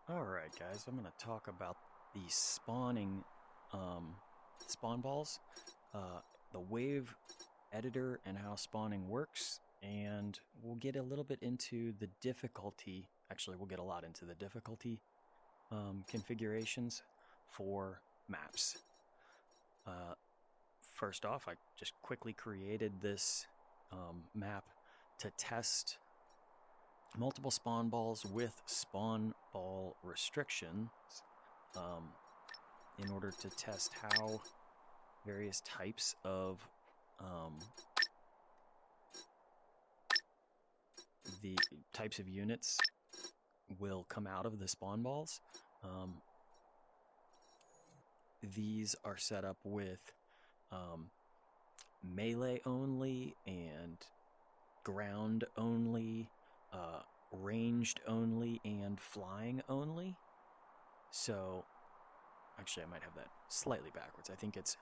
Alright guys, I'm going to talk about the spawning spawn balls, uh, the wave editor and how spawning works, and we'll get a little bit into the difficulty. Actually, we'll get a lot into the difficulty configurations for maps. Uh, First off, I just quickly created this map to test multiple spawn balls with spawn ball restrictions, um, in order to test how various types of um, the types of units will come out of the spawn balls. Um, these are set up with um, melee only and ground only, ranged only, and flying only. So, actually, I might have that slightly backwards. I think it's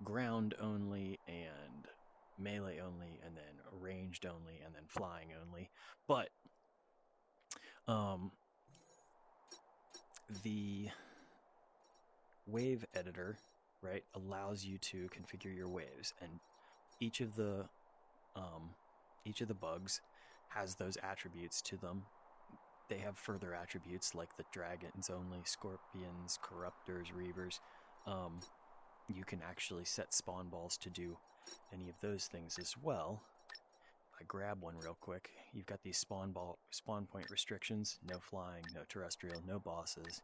ground only and melee only, and then ranged only, and then flying only. But um, the wave editor, right, allows you to configure your waves, and each of the um, each of the bugs has those attributes to them. They have further attributes like the dragons only, scorpions, corruptors, reavers. Um, you can actually set spawn balls to do any of those things as well. If I grab one real quick, you've got these spawn point restrictions: no flying, no terrestrial, no bosses,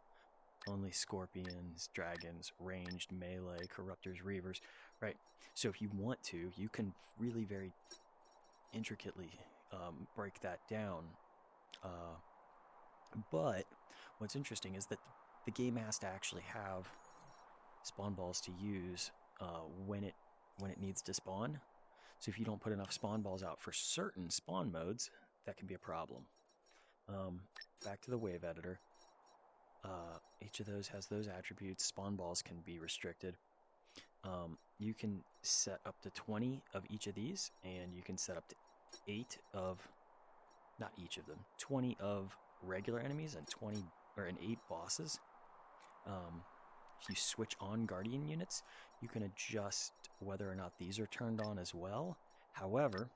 only scorpions, dragons, ranged, melee, corruptors, reavers, right? So if you want to, you can really very intricately break that down. Uh, but what's interesting is that the game has to actually have spawn balls to use when it needs to spawn. So if you don't put enough spawn balls out for certain spawn modes, that can be a problem. Back to the wave editor. Each of those has those attributes. Spawn balls can be restricted. You can set up to 20 of each of these, and you can set up to 8 of, not each of them, 20 of regular enemies and 20 or and 8 bosses. If you switch on guardian units, you can adjust whether or not these are turned on as well. However,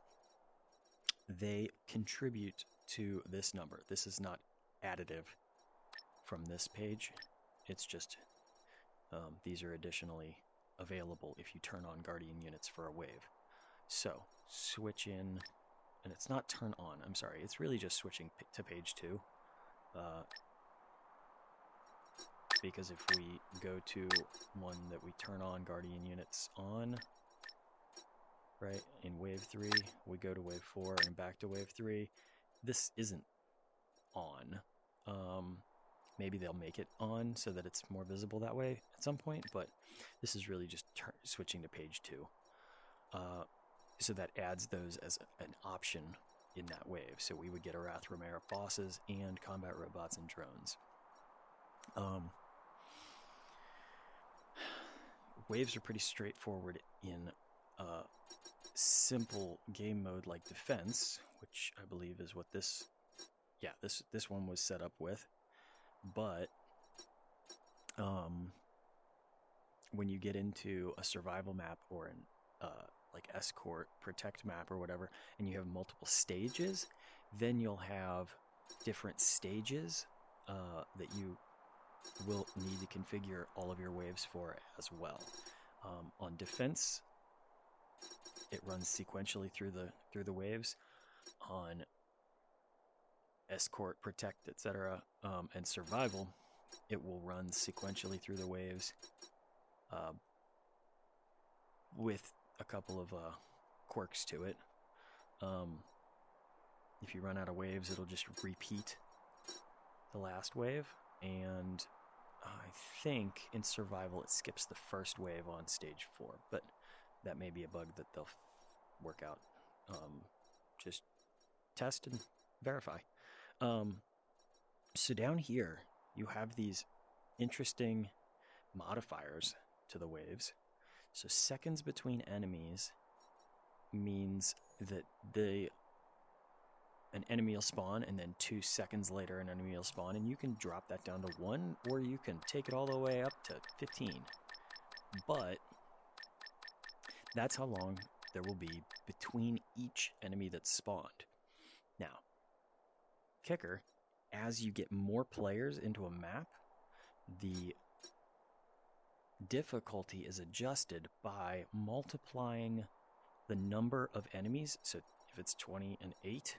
they contribute to this number. This is not additive from this page. It's just these are additionally available if you turn on guardian units for a wave. So switch in, and it's not turn on, I'm sorry, it's really just switching to page 2. Because if we go to one that we turn on guardian units on, right, in wave 3, we go to wave 4 and back to wave 3, this isn't on. Maybe they'll make it on so that it's more visible that way at some point, but this is really just switching to page 2. So that adds those as an option in that wave. So we would get Arath Romero bosses and combat robots and drones. Waves are pretty straightforward in simple game mode like defense, which I believe is what this one was set up with. But when you get into a survival map or an like escort protect map or whatever, and you have multiple stages, then you'll have different stages that you will need to configure all of your waves for as well. On defense, it runs sequentially through the waves. On escort, protect, etc., and survival, it will run sequentially through the waves, with a couple of quirks to it. If you run out of waves, it'll just repeat the last wave, and I think in survival it skips the first wave on stage 4, but that may be a bug that they'll work out. Just test and verify. So down here you have these interesting modifiers to the waves. So seconds between enemies means that the an enemy will spawn, and then 2 seconds later an enemy will spawn, and you can drop that down to 1, or you can take it all the way up to 15. But that's how long there will be between each enemy that's spawned. Now, kicker, as you get more players into a map, the difficulty is adjusted by multiplying the number of enemies. So if it's 20 and 8,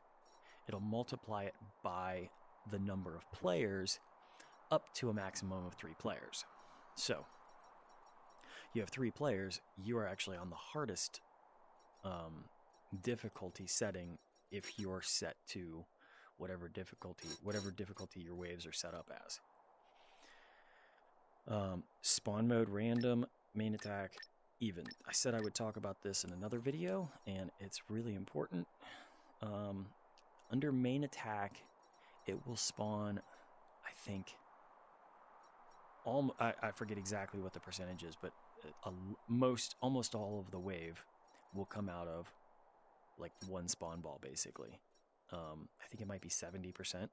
it'll multiply it by the number of players up to a maximum of 3 players. So you have 3 players, you are actually on the hardest difficulty setting if you're set to whatever difficulty your waves are set up as. Spawn mode, random, main attack, even. I said I would talk about this in another video, and it's really important. Under main attack, it will spawn, I think, I forget exactly what the percentage is, but almost all of the wave will come out of like one spawn ball, basically. I think it might be 70%.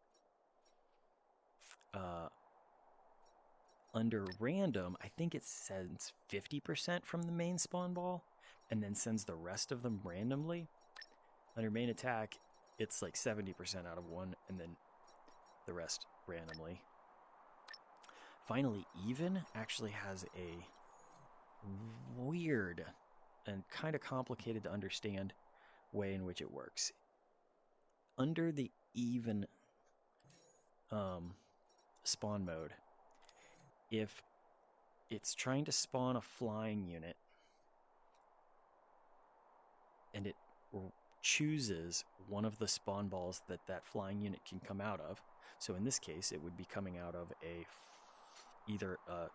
Under random, I think it sends 50% from the main spawn ball and then sends the rest of them randomly. Under main attack, it's like 70% out of one and then the rest randomly. Finally, even actually has a weird and kind of complicated to understand way in which it works. Under the even spawn mode, if it's trying to spawn a flying unit and it chooses one of the spawn balls that flying unit can come out of, so in this case it would be coming out of either a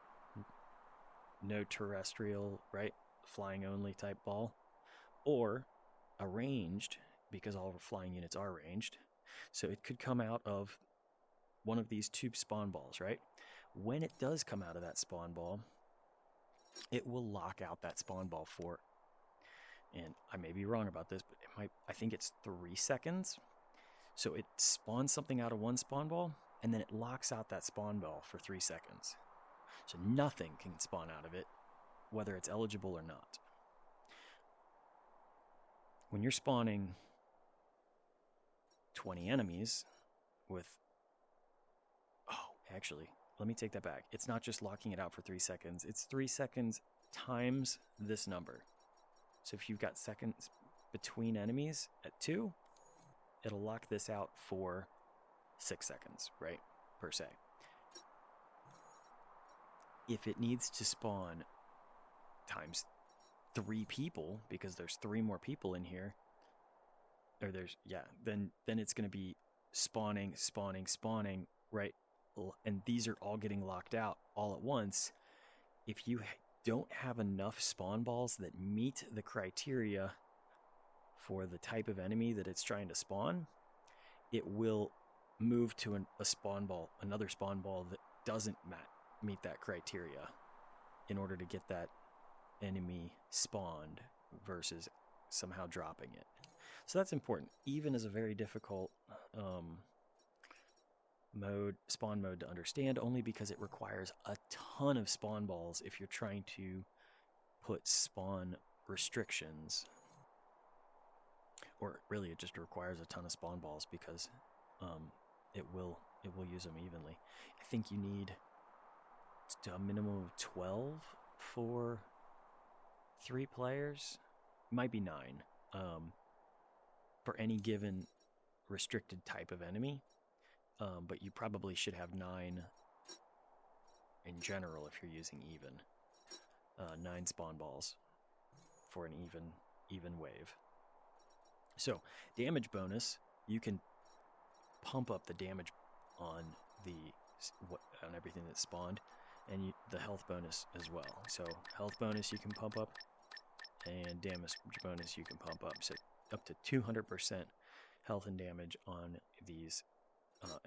no terrestrial, right, flying only type ball, or a ranged, because all flying units are ranged, so it could come out of one of these 2 spawn balls, right? When it does come out of that spawn ball, it will lock out that spawn ball for, and I may be wrong about this, but I think it's 3 seconds. So it spawns something out of one spawn ball, and then it locks out that spawn ball for 3 seconds. So nothing can spawn out of it, whether it's eligible or not. When you're spawning 20 enemies with... Oh, actually, let me take that back. It's not just locking it out for 3 seconds. It's 3 seconds times this number. So if you've got seconds between enemies at 2, it'll lock this out for 6 seconds, right, per se. If it needs to spawn times 3 people, because there's 3 more people in here, or then it's going to be spawning, right? And these are all getting locked out all at once. If you don't have enough spawn balls that meet the criteria for the type of enemy that it's trying to spawn, it will move to another spawn ball that doesn't meet that criteria in order to get that enemy spawned versus somehow dropping it. So that's important. Even is a very difficult spawn mode to understand, only because it requires a ton of spawn balls if you're trying to put spawn restrictions. Or really, it just requires a ton of spawn balls because it will use them evenly. I think you need a minimum of 12 for 3 players. It might be 9 for any given restricted type of enemy. But you probably should have 9 in general if you're using even. 9 spawn balls for an even wave. So, damage bonus, you can pump up the damage on everything that's spawned, and the health bonus as well. So, health bonus you can pump up, and damage bonus you can pump up. So, up to 200% health and damage on these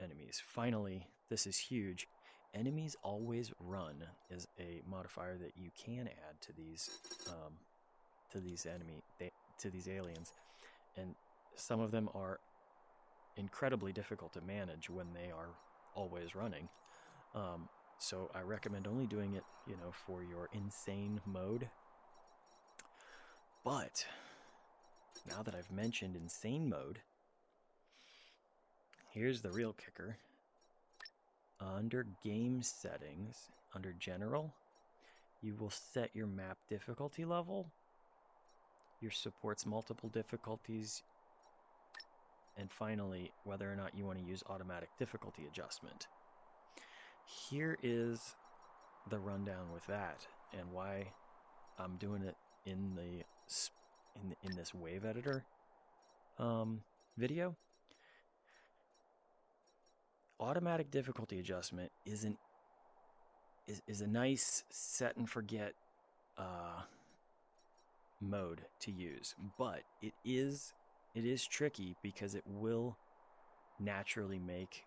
enemies. Finally, this is huge. Enemies always run is a modifier that you can add to these aliens, and some of them are incredibly difficult to manage when they are always running. So I recommend only doing it, for your insane mode. But now that I've mentioned insane mode, here's the real kicker. Under game settings, under general, you will set your map difficulty level, your supports multiple difficulties, and finally, whether or not you want to use automatic difficulty adjustment. Here is the rundown with that, and why I'm doing it in this wave editor video. Automatic difficulty adjustment is a nice set and forget mode to use, but it is tricky because it will naturally make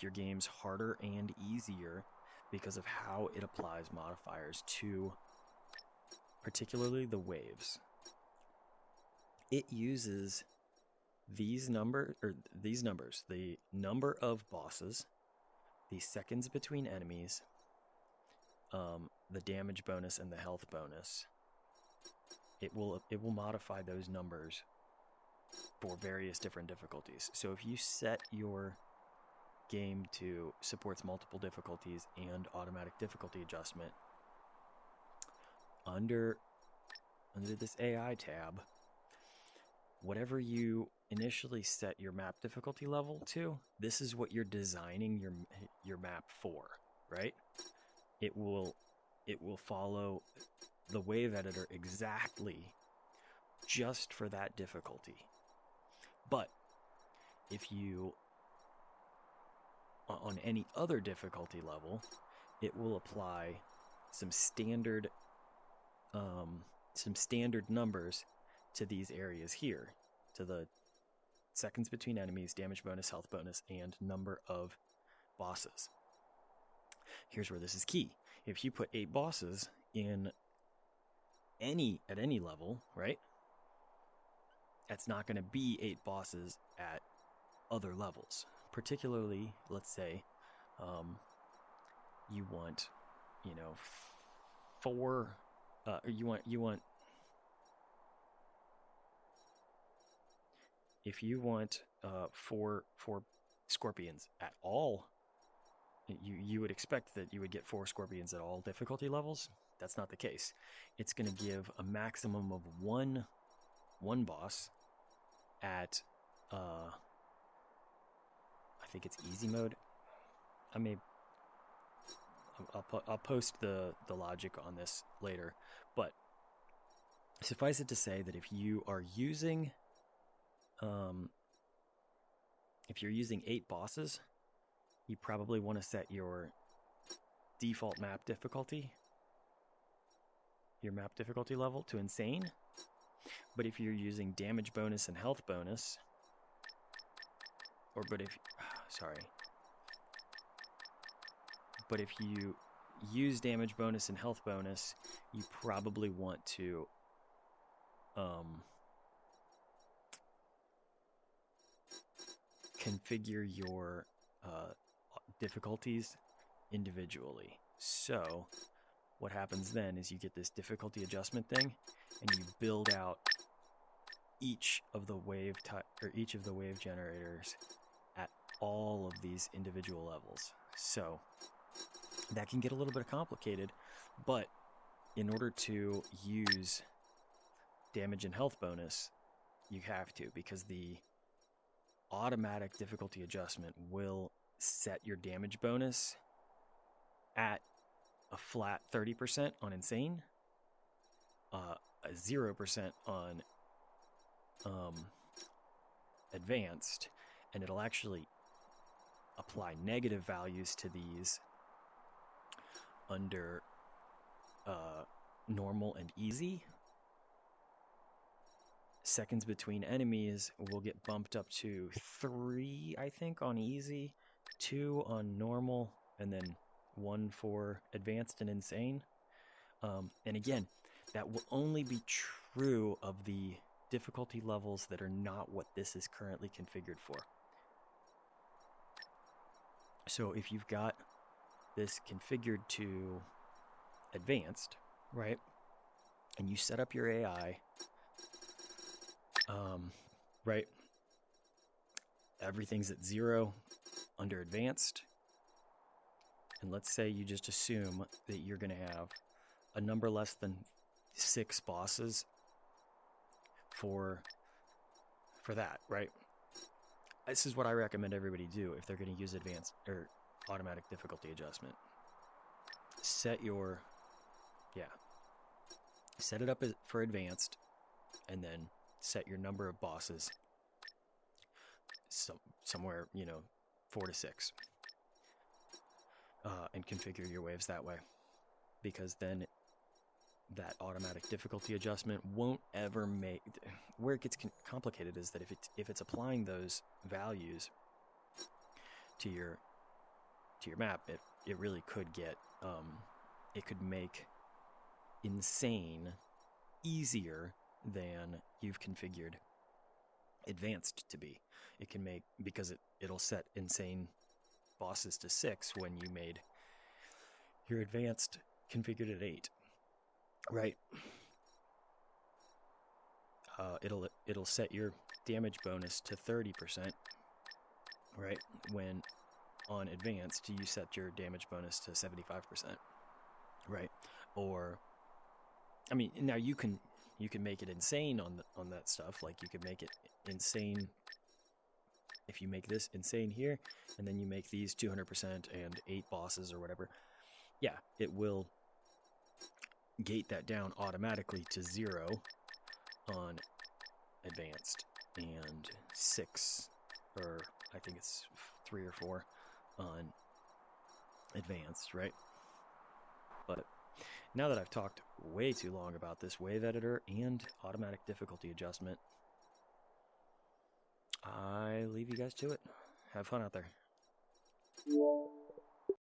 your games harder and easier because of how it applies modifiers to particularly the waves. It uses these numbers, the number of bosses, the seconds between enemies, the damage bonus and the health bonus. It will modify those numbers for various different difficulties. So if you set your game to supports multiple difficulties and automatic difficulty adjustment, under this AI tab, whatever you initially set your map difficulty level to, this is what you're designing your map for, right? It will follow the wave editor exactly just for that difficulty. But if you on any other difficulty level, it will apply some standard numbers to these areas here, to the seconds between enemies, damage bonus, health bonus, and number of bosses. Here's where this is key. If you put 8 bosses in at any level, right? That's not going to be 8 bosses at other levels. Particularly, let's say, you want, 4. You want. If you want 4 scorpions at all, you would expect that you would get 4 scorpions at all difficulty levels. That's not the case. It's going to give a maximum of one boss at I think it's easy mode. I'll post the logic on this later, but suffice it to say that if you are using 8 bosses, you probably want to set your default map difficulty, your map difficulty level, to insane. But if you're using damage bonus and health bonus, but if you use damage bonus and health bonus, you probably want to configure your difficulties individually. So what happens then is you get this difficulty adjustment thing, and you build out each of the wave generators at all of these individual levels. So that can get a little bit complicated, but in order to use damage and health bonus, you have to, because the automatic difficulty adjustment will set your damage bonus at a flat 30% on insane, a 0% on advanced, and it'll actually apply negative values to these under normal and easy. Seconds between enemies will get bumped up to 3, I think, on easy, 2 on normal, and then 1 for advanced and insane. And again, that will only be true of the difficulty levels that are not what this is currently configured for. So if you've got this configured to advanced, right, and you set up your AI, right, everything's at 0 under advanced, and let's say you just assume that you're going to have a number less than 6 bosses for that, right? This is what I recommend everybody do if they're going to use advanced or automatic difficulty adjustment. Set it up for advanced, and then set your number of bosses somewhere, 4 to 6, and configure your waves that way, because then that automatic difficulty adjustment won't ever make. Where it gets complicated is that if it's applying those values to your map, it really could get it could make insane easier than you've configured advanced to be. It can make, because it'll set insane bosses to 6 when you made your advanced configured at 8, right? It'll set your damage bonus to 30%, right? When on advanced you set your damage bonus to 75%, right? Or, I mean, now you can make it insane on that stuff. Like, you could make it insane if you make this insane here, and then you make these 200% and 8 bosses or whatever. Yeah, it will gate that down automatically to 0 on advanced, and 6, or I think it's 3 or 4 on advanced, right? But now that I've talked way too long about this wave editor and automatic difficulty adjustment, I leave you guys to it. Have fun out there.